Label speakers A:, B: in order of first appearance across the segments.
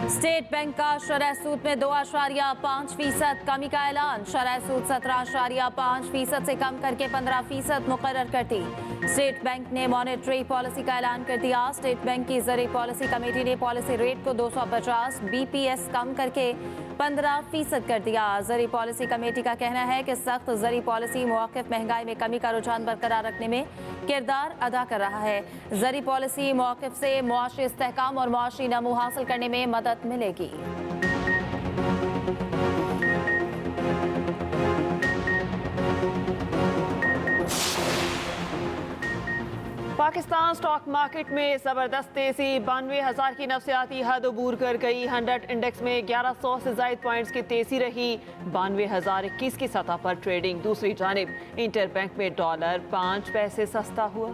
A: State bank का शरह सूद में 2.5% कमी का ऐलान। शरह सूद 17.5% से कम करके 15% मुकर्रर कर दी। स्टेट बैंक ने मॉनेटरी पॉलिसी का ऐलान कर दिया। स्टेट बैंक की ज़री पॉलिसी कमेटी ने पॉलिसी रेट को 250 BPS कम करके 15% कर दिया। ज़री पॉलिसी कमेटी का कहना है कि सख्त ज़री पॉलिसी मौक़िफ़ महंगाई में कमी का रुझान बरकरार रखने में किरदार अदा कर रहा है। ज़री पॉलिसी मौक़िफ़ से मुआशी इस्तेहकाम और मुआशी नमू हासिल करने में मदद मिलेगी।
B: पाकिस्तान स्टॉक मार्केट में जबरदस्त तेजी। 92,000 की नफसियाती हद अबूर कर गई। 100 इंडेक्स में 1100 से ज़ायद पॉइंट्स की तेजी रही। 92,021 की सतह पर ट्रेडिंग। दूसरी जानिब इंटर बैंक में डॉलर 5 पैसे सस्ता हुआ।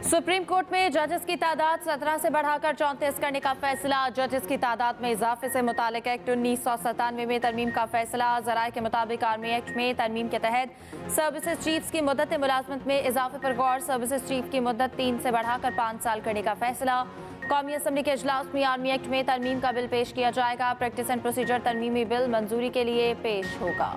A: सुप्रीम कोर्ट में जजेस की तादाद 17 से बढ़ाकर 34 करने का फैसला। जजेस की तादाद में इजाफे से मुतालिक एक्ट 1997 में तरमीम का फैसला। ज़राए के मुताबिक आर्मी एक्ट में तरमीम के तहत सर्विसेज चीफ्स की मुद्दत मुलाजमत में इजाफे पर गौर। सर्विसेज चीफ की मुद्दत 3 से बढ़ाकर 5 साल करने का फैसला। कौमी असम्बली के इजलास में आर्मी एक्ट में तरमीम का बिल पेश किया जाएगा। प्रैक्टिस एंड प्रोसीजर तरमीमी बिल मंजूरी के लिए पेश होगा।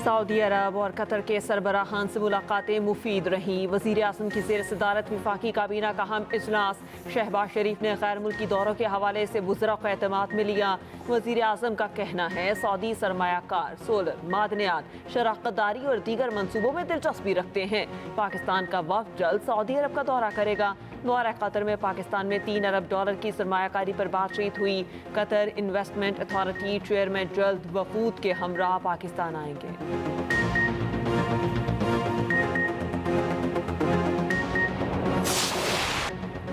B: सऊदी अरब और कतर के सरबराहान से मुलाकातें मुफीद रहीं। वज़ीर आज़म की ज़ेर सदारत वफाकी काबीना का अहम इजलास। शहबाज शरीफ ने गैर मुल्की दौरों के हवाले से वज़रा को एतमाद में लिया। वज़ीर आज़म का कहना है सऊदी सरमायाकार सोलर, मादनियात, शराकतदारी और दीगर मनसूबों में दिलचस्पी रखते हैं। पाकिस्तान का वफ़द जल्द सऊदी अरब का दौरा करेगा। दौरा कतर में पाकिस्तान में $3 अरब की सरमायाकारी पर बातचीत हुई। कतर इन्वेस्टमेंट अथॉरिटी चेयरमैन जल्द वफूद के हमरा पाकिस्तान आएंगे।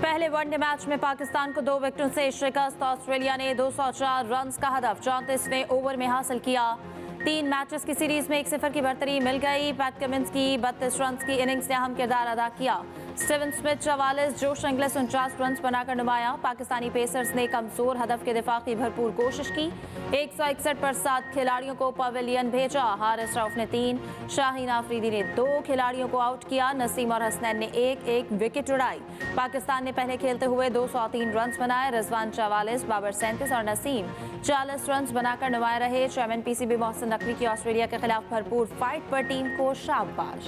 A: पहले वनडे मैच में पाकिस्तान को 2 विकेटों से शिकस्त। ऑस्ट्रेलिया ने 204 रन का हदफ 34वें ओवर में हासिल किया। 3 मैचेस की सीरीज में 1-0 की बढ़तरी मिल गई। पैट कमिंस की 32 रन की इनिंग्स ने अहम किरदार अदा किया। Steven Smith 44, Josh Inglis 49 run बनाकर नुमाया। पाकिस्तानी पेसर्स ने कमजोर हदफ के दिफा की भरपूर कोशिश की। 161 पर 7 खिलाड़ियों को पवेलियन भेजा। हारिस रऊफ ने 3, शाहीन आफरीदी ने 2 खिलाड़ियों को आउट किया। नसीम और हसनैन ने 1-1 विकेट उड़ाई। पाकिस्तान ने पहले खेलते हुए 203 रन बनाए। रिजवान 44, बाबर 37 और नसीम 40 रन बनाकर नुमाया रहे। चेयरमैन PCB मोहसिन नकवी की ऑस्ट्रेलिया के खिलाफ भरपूर फाइट पर टीम को शाबाश।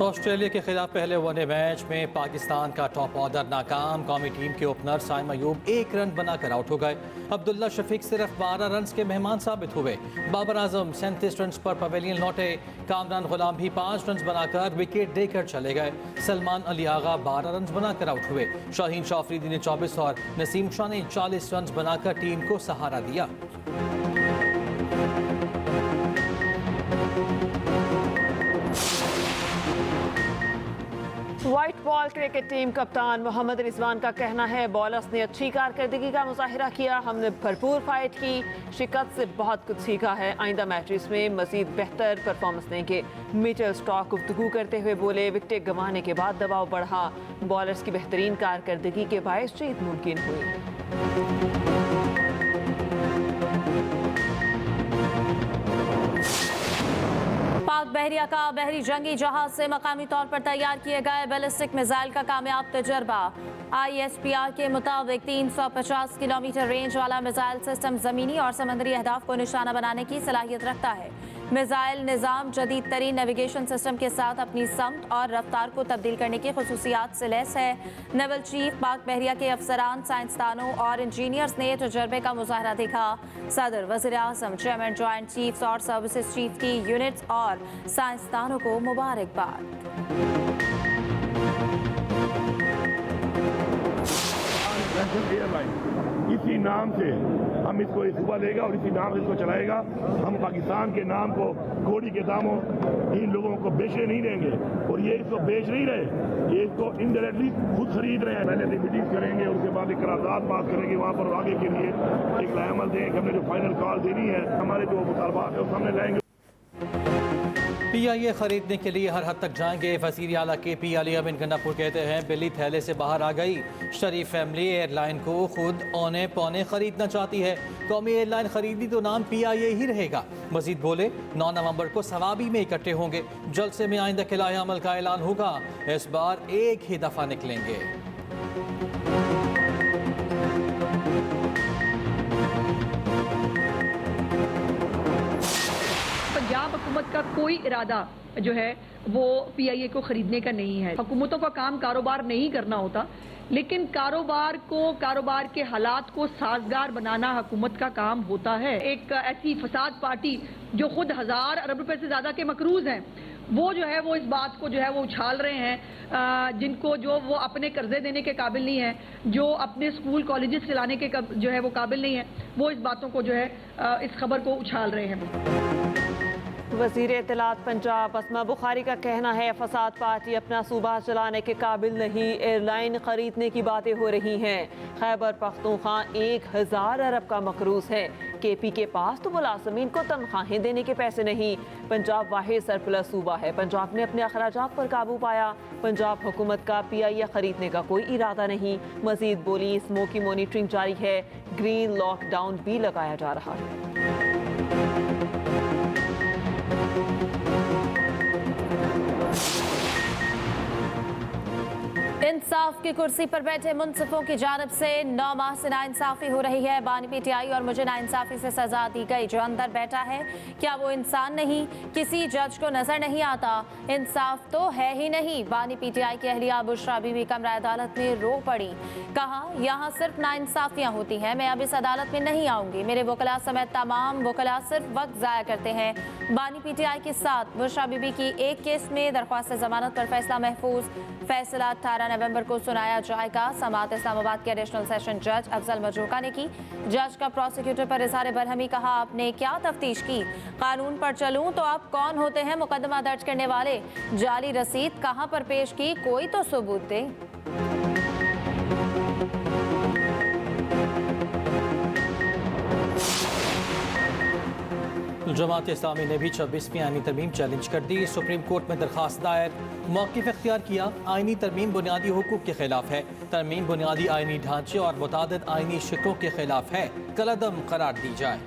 C: ऑस्ट्रेलिया के खिलाफ पहले वनडे मैच में पाकिस्तान का टॉप ऑर्डर नाकाम। कौमी टीम के ओपनर साइम अयूब 1 रन बनाकर आउट हो गए। अब्दुल्ला शफीक सिर्फ 12 रन के मेहमान साबित हुए। बाबर आजम 37 रन पर पवेलियन लौटे। कामरान गुलाम भी 5 रन बनाकर विकेट देकर चले गए। सलमान अली आगा 12 रन बनाकर आउट हुए। शाहीन आफरीदी ने 24 और नसीम शाह ने 40 रन बनाकर टीम को सहारा दिया।
B: व्हाइट बॉल क्रिकेट टीम कप्तान मोहम्मद रिजवान का कहना है बॉलर्स ने अच्छी कारकर्दगी का मुजाहिरा किया। हमने भरपूर फाइट की, शिकस्त से बहुत कुछ सीखा है। आइंदा मैचेस में मजीद बेहतर परफॉर्मेंस देंगे। मिचेल स्टॉक गुफ्तगू करते हुए बोले विकेट गंवाने के बाद दबाव बढ़ा। बॉलर्स की बेहतरीन कारकर्दगी के बायस जीत मुमकिन हुई।
A: पाक बहरिया का बहरी जंगी जहाज से मकामी तौर पर तैयार किए गए बैलिस्टिक मिसाइल का कामयाब तजर्बा। ISPR के मुताबिक 350 किलोमीटर रेंज वाला मिसाइल सिस्टम जमीनी और समंदरी अहदाफ को निशाना बनाने की सलाहियत रखता है। मिसाइल निज़ाम जदीद तरीन नेविगेशन सिस्टम के साथ अपनी समत और रफ्तार को तब्दील करने की खसूसियात से लैस है। नेवल चीफ, पाक बहरिया के अफसरान, साइंसदानों और इंजीनियर्स ने तजर्बे का मुजाहरा देखा। सदर, वज़ीर आज़म, चेयरमैन, जॉइंट चीफ्स और सर्विसेज चीफ की यूनिट्स और साइंसदानों को मुबारकबाद।
D: इसी नाम से हम इसको सुबह लेगा और इसी नाम से इसको चलाएगा। हम पाकिस्तान के नाम को घोड़ी के दामों इन लोगों को बेचने नहीं देंगे। और ये इसको बेच नहीं रहे, ये इसको इनडायरेक्टली खुद खरीद रहे हैं। पहले मीटिंग करेंगे, उसके बाद एक करारदाद पास करेंगे, वहाँ पर आगे के लिए एक लाएमल देंगे। हमने जो फाइनल कॉल देनी है, हमारे जो मुतालबात है वो सामने लाएंगे।
C: PIA खरीदने के लिए हर हद तक जाएंगे। वज़ीर आला KP अली अमीन गन्नापुर कहते हैं बिल्ली थैले से बाहर आ गई। शरीफ फैमिली एयरलाइन को खुद औने पौने खरीदना चाहती है। कौमी एयरलाइन खरीदी तो नाम PIA ही रहेगा। मजीद बोले 9 नवंबर को सवाबी में इकट्ठे होंगे। जलसे में आइंदा के लाए अमल का ऐलान होगा। इस बार एक ही दफा निकलेंगे।
E: पंजाब हुकूमत का कोई इरादा जो है वो PIA को खरीदने का नहीं है। हुकूमतों का काम कारोबार नहीं करना होता, लेकिन कारोबार के हालात को साजगार बनाना हुकूमत का काम होता है। एक ऐसी फसाद पार्टी जो खुद 1000 अरब रुपए से ज्यादा के मकरूज हैं, वो जो है वो इस बात को जो है वो उछाल रहे हैं, जिनको जो वो अपने कर्जे देने के काबिल नहीं है, जो अपने स्कूल कॉलेजेस चलाने के जो है वो काबिल नहीं है, वो इस बातों को जो है इस खबर को उछाल रहे हैं।
B: वज़ीर इत्तलात पंजाब अस्मा बुखारी का कहना है फसाद पार्टी अपना सूबा चलाने के काबिल नहीं, एयरलाइन खरीदने की बातें हो रही हैं। खैबर पख्तूनख्वा 1000 अरब का मकरूज है। KP के पास तो मुलाजमीन को तनख्वाहें देने के पैसे नहीं। पंजाब वाहिद सरप्लस सूबा है। पंजाब ने अपने अखराजात पर काबू पाया। पंजाब हुकूमत का PIA खरीदने का कोई इरादा नहीं। मजीद बोली स्मोकी मॉनिटरिंग जारी है। ग्रीन लॉकडाउन भी लगाया जा रहा है।
A: इंसाफ की कुर्सी पर बैठे मुंसिफों की जानिब से 9 माह से नाइंसाफी हो रही है। बानी PTI और मुझे नाइंसाफी से सजा दी गई। जो अंदर बैठा है क्या वो इंसान नहीं? किसी जज को नजर नहीं आता? इंसाफ तो है ही नहीं। बानी PTI की अहलिया बुशरा बीबी कमरा अदालत में रो पड़ी। कहा यहाँ सिर्फ नाइंसाफियाँ होती हैं, मैं अब इस अदालत में नहीं आऊंगी। मेरे वकला समेत तमाम वकला सिर्फ वक्त ज़ाया करते हैं। बानी PTI के साथ बुशरा बीबी की एक केस में दरख्वास्त जमानत पर फैसला महफूज। फैसला 18 नवंबर को सुनाया जाएगा। समाअत इस्लामाबाद के एडिशनल सेशन जज अफजल मजरूका ने की। जज का प्रोसिक्यूटर पर इज़हार बरहमी। कहा आपने क्या तफ्तीश की? कानून पर चलूं तो आप कौन होते हैं मुकदमा दर्ज करने वाले? जाली रसीद कहां पर पेश की? कोई तो सबूत दे।
C: जमात इस्लामी ने भी 26वीं आईनी तरमीम चैलेंज कर दी। सुप्रीम कोर्ट में दरखास्त दायर। मौक़िफ़ इख्तियार किया। आईनी तरमीम बुनियादी हुकूक के खिलाफ है। तरमीम बुनियादी आईनी ढांचे और मुतादिद आईनी शिकों के खिलाफ है। कलअदम करार दी जाए।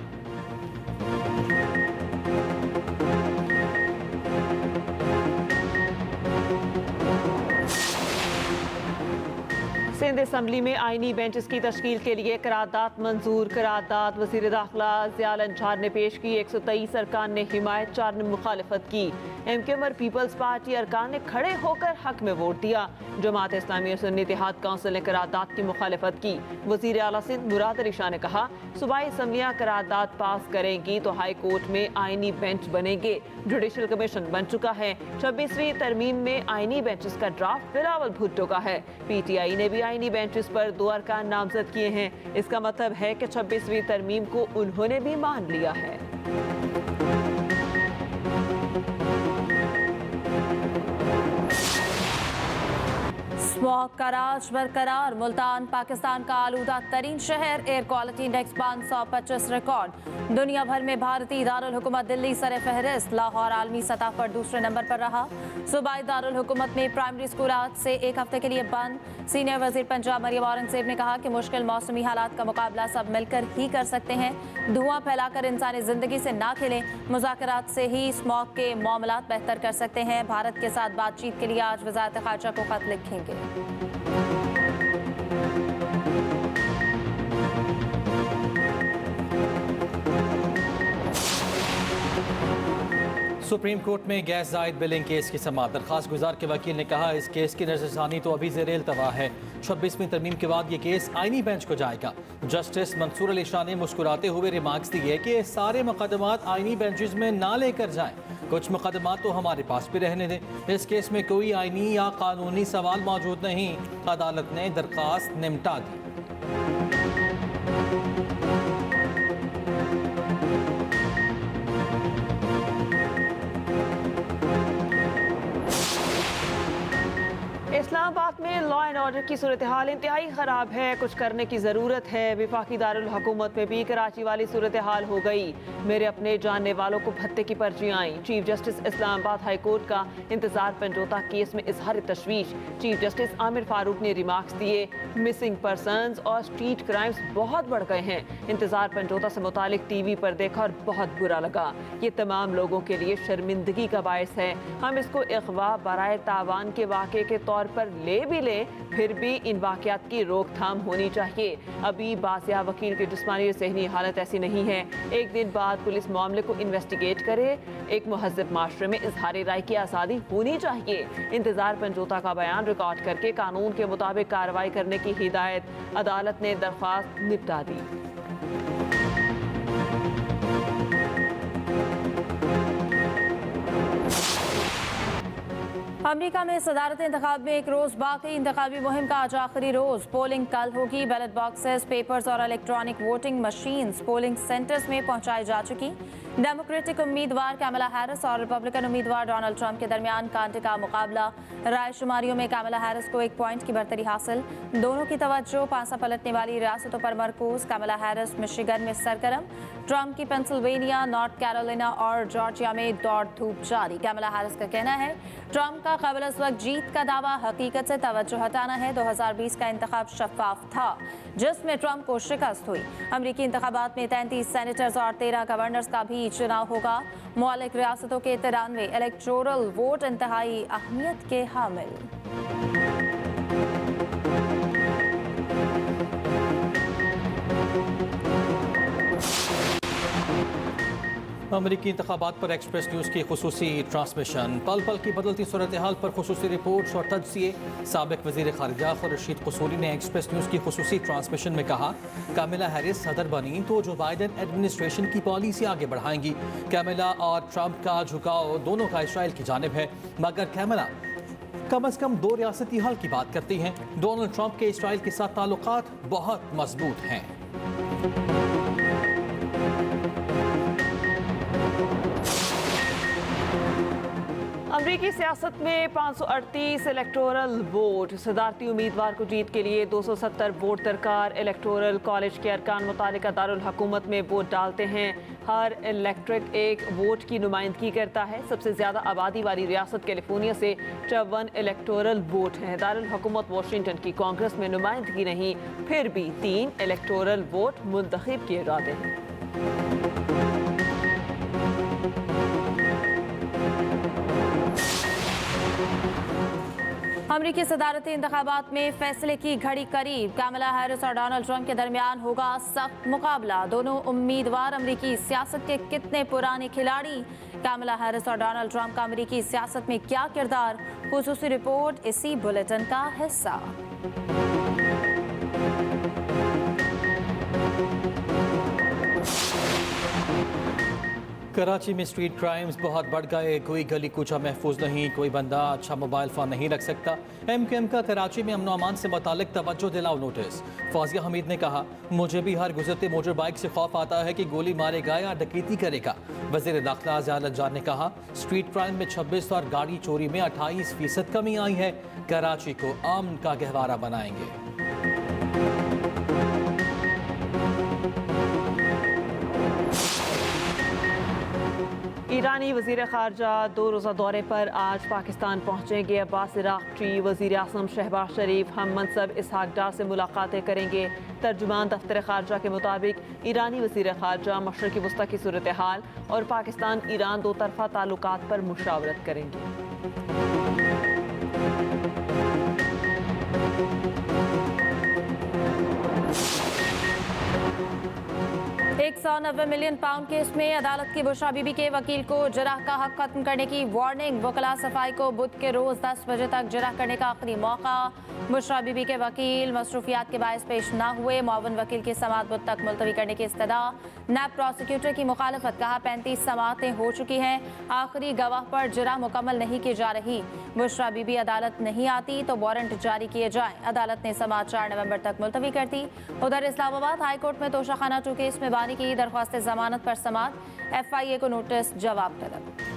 B: सिंध असम्बली में आईनी बेंचेस की तश्कील के लिए करारदाद मंजूर। करारदाद वज़ीर दाखिला ज़ियाल अंसार ने पेश की। 123 अरकान ने हिमायत, 4 ने मुखालिफत की। MKM और पीपल्स पार्टी अरकान ने खड़े होकर हक में वोट दिया। जमात इस्लामी और सुन्नी इत्तेहाद काउंसिल ने करारदाद की मुखालिफत की। वज़ीर आला सिंध मुराद अली शाह ने कहा सूबाई असम्बलियाँ करारदाद पास करेंगी तो हाई कोर्ट में आईनी बेंच बनेंगे। जुडिशल कमीशन बन चुका है। 26वीं तरमीम में आईनी बेंचेस का ड्राफ्ट बिलावल भुट्टो का है। PTI ने भी आईनी बेंचेस पर 2 अरकान नामजद किए हैं। इसका मतलब है कि 26वीं तरमीम को उन्होंने भी मान लिया है।
A: स्मॉग का राज बरकरार। मुल्तान पाकिस्तान का आलूदा तरीन शहर। Air quality index 525 record. दुनिया भर में भारतीय दारुल हुकूमत दिल्ली सरे फहरिस्त। लाहौर आलमी सतह पर दूसरे नंबर पर रहा। सूबाई दारुल हुकूमत में प्राइमरी स्कूल आज से 1 हफ्ते के लिए बंद। सीनियर वजीर पंजाब मरियम औरंगजेब ने कहा कि मुश्किल मौसमी हालात का मुकाबला सब मिलकर ही कर सकते हैं। धुआं फैलाकर इंसानी जिंदगी से ना खेलें। मुज़ाकरात से ही स्मॉग के मामलात बेहतर कर सकते हैं। भारत के साथ बातचीत के लिए आज वज़ारत ख़ारजा को खत लिखेंगे।
C: सुप्रीम कोर्ट में गैस जायद बिलिंग केस की समाअत। दरखास्त गुजार के वकील ने कहा इस केस की नजरसानी तो अभी ज़ेर इल्तवा है। 26वीं तरमीम के बाद ये केस आईनी बेंच को जाएगा। जस्टिस मंसूर अली शाह ने मुस्कुराते हुए रिमार्क्स दिए कि ये सारे मुकदमात आईनी बेंचेस में ना लेकर जाएं। कुछ मुकदमात तो हमारे पास भी रहने दें। इस केस में कोई आईनी या कानूनी सवाल मौजूद नहीं। अदालत ने दरखास्त निपटा दी।
B: इस्लामाबाद में लॉ एंड ऑर्डर की सूरत हाल इंतहाई ख़राब है। कुछ करने की ज़रूरत है। वफाकी दारुल हुकूमत में भी कराची वाली सूरत हाल हो गई। मेरे अपने जानने वालों को भत्ते की पर्ची आई। Chief justice Islamabad high court का इंतजार पंजोता केस में इजहार तशवीश। चीफ जस्टिस आमिर फारूक ने रिमार्क्स दिए, मिसिंग पर्सन्स और स्ट्रीट क्राइम्स बहुत बढ़ गए हैं। इंतजार पंजोता से मुतालिक टीवी पर देखा और बहुत बुरा लगा। ये तमाम लोगों के लिए शर्मिंदगी का बायस है। हम इसको इख्वा बराए तावान के वाक़े के तौर पर ले भी लें, फिर भी इन वाक़यात की रोकथाम होनी चाहिए। अभी बासिया वकील की जिस्मानी और ज़हनी हालत ऐसी नहीं है। एक दिन बाद पुलिस मामले को इन्वेस्टिगेट करे। एक मुहज़्ज़ब माशरे में इजहार राय की आज़ादी होनी चाहिए। इंतजार पंजोता का बयान रिकॉर्ड करके कानून के मुताबिक कार्रवाई करने की हिदायत अदालत ने दरख्वास्त निपटा दी।
A: अमेरिका में सदारती इंतखाब में एक रोज बाकी। इंतखाबी मुहिम का आज आखिरी रोज। पोलिंग कल होगी। बैलेट बॉक्सेस, पेपर्स और electronic voting machines polling centres में पहुंचाई जा चुकी। डेमोक्रेटिक उम्मीदवार कैमला हैरिस और रिपब्लिकन उम्मीदवार डोनाल्ड ट्रंप के दरमियान कांटे का मुकाबला। राय शुमारियों में कैमला हैरिस को 1 पॉइंट की बढ़तरी हासिल। दोनों की तवज्जो पांसा पलटने वाली रियासतों पर मरकूज। कैमला हैरिस मिशिगन में सरगर्म। ट्रंप की पेंसिल्वेनिया, नॉर्थ कैरोलिना और जॉर्जिया में दौड़ धूप जारी। कैमला हैरिस का कहना है ट्रंप का क़ब्ल इस वक्त जीत का दावा हकीकत से तवज्जो हटाना है। 2020 का इंतखाब शफाफ था जिसमें ट्रंप को शिकस्त हुई। अमरीकी इंतखाबात में 33 सेनेटर्स और 13 गवर्नर्स का भी चुनाव होगा। मौलिक रियासतों के 93 इलेक्टोरल वोट इंतहाई अहमियत के हामिल।
C: अमरीकी इंतखाबात पर एक्सप्रेस न्यूज़ की खुसूसी ट्रांसमिशन। पल पल की बदलती सूरत हाल पर खुसूसी रिपोर्ट्स और तजज़िये। साबिक वज़ीर ख़ारिजा रशीद कसूरी ने एक्सप्रेस न्यूज़ की खुसूसी ट्रांसमिशन में कहा, कैमला हैरिस सदर बनी तो जो बाइडेन एडमिनिस्ट्रेशन की पॉलिसी आगे बढ़ाएंगी। कैमला और ट्रंप का झुकाव दोनों का इसराइल की जानिब है, मगर कैमला कम अज़ कम 2 रियासती हल की बात करती हैं। डोनाल्ड ट्रंप के इसराइल के साथ ताल्लुकात बहुत मजबूत हैं।
B: अमरीकी सियासत में 538 इलेक्टोरल वोट। सदारती उम्मीदवार को जीत के लिए 270 वोट दरकार। इलेक्टोरल कॉलेज के अरकान मुतालिका दारुल हुकूमत में वोट डालते हैं। हर इलेक्ट्रेट एक वोट की नुमाइंदगी करता है। सबसे ज़्यादा आबादी वाली रियासत कैलिफोर्निया से 54 इलेक्टोरल वोट हैं। दारुल हुकूमत वाशिंगटन की कांग्रेस में नुमाइंदगी नहीं, फिर भी 3 इलेक्टोरल वोट मुंतखब किए जाते हैं।
A: अमरीकी सदारती इंतखाबात में फैसले की घड़ी करीब। कैमला हैरिस और डोनाल्ड ट्रंप के दरमियान होगा सख्त मुकाबला। दोनों उम्मीदवार अमरीकी सियासत के कितने पुराने खिलाड़ी। कैमला हैरिस और डोनाल्ड ट्रंप का अमरीकी सियासत में क्या किरदार। खुसूसी रिपोर्ट इसी बुलेटिन का हिस्सा।
C: कराची में स्ट्रीट क्राइम्स बहुत बढ़ गए। कोई गली कूचा महफूज नहीं, कोई बंदा अच्छा मोबाइल फ़ोन नहीं रख सकता। MQM का कराची में अमन अमान से मुतालिक तवज्जो दिलाओ नोटिस। फौजिया हमीद ने कहा, मुझे भी हर गुजरते मोटर बाइक से खौफ आता है कि गोली मारेगा या डकैती करेगा। वज़ीर दाखिला ज़ियालत जान ने कहा, स्ट्रीट क्राइम में 26 और गाड़ी चोरी में 28% कमी आई है। कराची को अमन का गहवारा बनाएंगे।
B: ईरानी वज़ीर ख़ारजा 2 रोज़ा दौरे पर आज पाकिस्तान पहुँचेंगे। अब्बास इराक़ची, वज़ीर आज़म शहबाज शरीफ, हम मनसब इसहाक डार से मुलाकातें करेंगे। तर्जुमान दफ्तर ख़ारजा के मुताबिक ईरानी वज़ीर ख़ारजा मशरिक़ी वस्ता की सूरत हाल और पाकिस्तान ईरान 2 तरफ़ा ताल्लुकात पर मुशावरत करेंगे।
A: 190 मिलियन पाउंड केस में अदालत की बुशरा बीबी के वकील को जराह का हक खत्म करने की वार्निंग। वकला सफाई को बुध के रोज 10 बजे तक जराह करने का आखिरी मौका। बुशरा बीबी के वकील मसरूफियात के बायस पेश न हुए। मुआवन वकील की समाअत बुध तक मुलतवी करने की इस्तदा। नैब प्रोसिक्यूटर की मुखालफत, कहा 35 समाअतें हो चुकी हैं, आखिरी गवाह पर जराह मुकम्मल नहीं की जा रही। बुशरा बीबी अदालत नहीं आती तो वारंट जारी किए जाएं। अदालत ने समाअत 4 नवंबर तक मुलतवी कर दी। उधर इस्लामाबाद हाई कोर्ट में तोशाखाना 2 केस में बानी की दरख्वास्त जमानत पर समाअत। FIA को नोटिस जवाब तलब।